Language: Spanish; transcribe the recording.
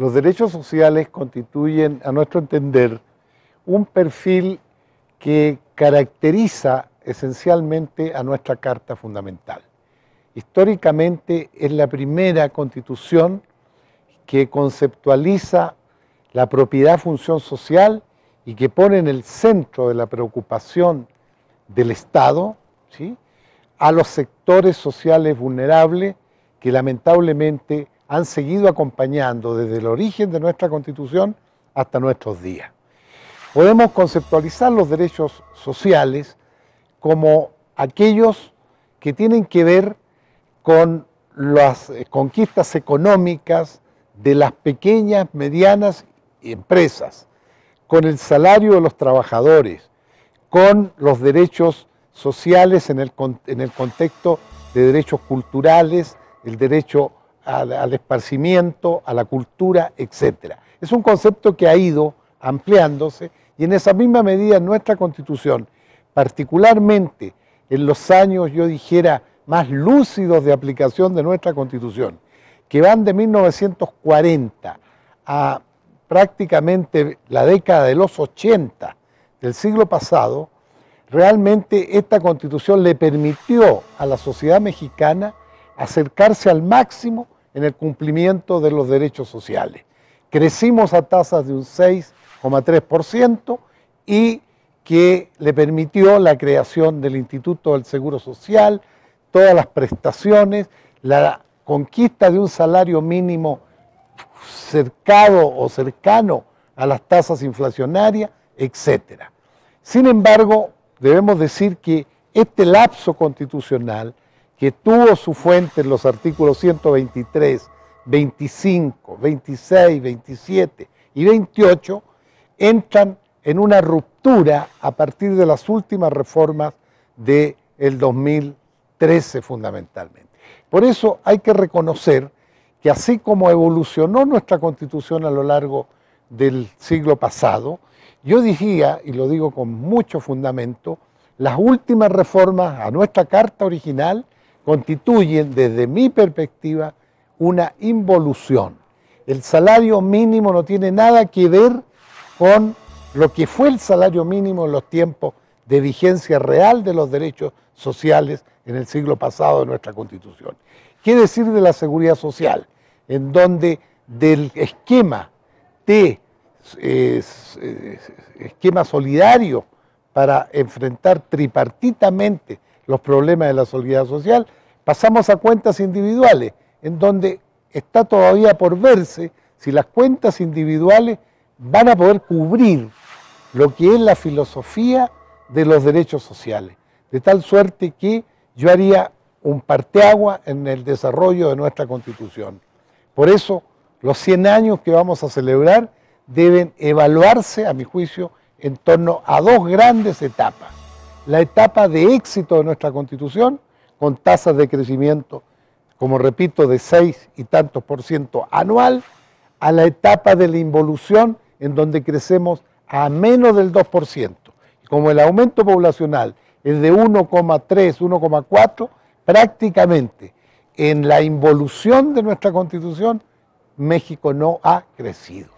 Los derechos sociales constituyen, a nuestro entender, un perfil que caracteriza esencialmente a nuestra Carta Fundamental. Históricamente es la primera constitución que conceptualiza la propiedad-función social y que pone en el centro de la preocupación del Estado, ¿sí?, a los sectores sociales vulnerables que lamentablemente han seguido acompañando desde el origen de nuestra Constitución hasta nuestros días. Podemos conceptualizar los derechos sociales como aquellos que tienen que ver con las conquistas económicas de las pequeñas, medianas empresas, con el salario de los trabajadores, con los derechos sociales en el contexto de derechos culturales, el derecho al esparcimiento, a la cultura, etc. Es un concepto que ha ido ampliándose y en esa misma medida nuestra Constitución, particularmente en los años, yo dijera, más lúcidos de aplicación de nuestra Constitución, que van de 1940 a prácticamente la década de los 80 del siglo pasado, realmente esta Constitución le permitió a la sociedad mexicana acercarse al máximo en el cumplimiento de los derechos sociales. Crecimos a tasas de un 6,3% y que le permitió la creación del Instituto del Seguro Social, todas las prestaciones, la conquista de un salario mínimo cercano a las tasas inflacionarias, etc. Sin embargo, debemos decir que este lapso constitucional, que tuvo su fuente en los artículos 123, 25, 26, 27 y 28, entran en una ruptura a partir de las últimas reformas del 2013 fundamentalmente. Por eso hay que reconocer que así como evolucionó nuestra Constitución a lo largo del siglo pasado, yo diría, y lo digo con mucho fundamento, las últimas reformas a nuestra Carta original constituyen, desde mi perspectiva, una involución. El salario mínimo no tiene nada que ver con lo que fue el salario mínimo en los tiempos de vigencia real de los derechos sociales en el siglo pasado de nuestra Constitución. ¿Qué decir de la seguridad social? En donde del esquema solidario para enfrentar tripartitamente los problemas de la solidaridad social, pasamos a cuentas individuales, en donde está todavía por verse si las cuentas individuales van a poder cubrir lo que es la filosofía de los derechos sociales, de tal suerte que yo haría un parteaguas en el desarrollo de nuestra Constitución. Por eso, los 100 años que vamos a celebrar deben evaluarse, a mi juicio, en torno a dos grandes etapas. La etapa de éxito de nuestra Constitución, con tasas de crecimiento, como repito, de 6 y tantos % anual, a la etapa de la involución, en donde crecemos a menos del 2%. Y como el aumento poblacional es de 1,3, 1,4, prácticamente en la involución de nuestra Constitución, México no ha crecido.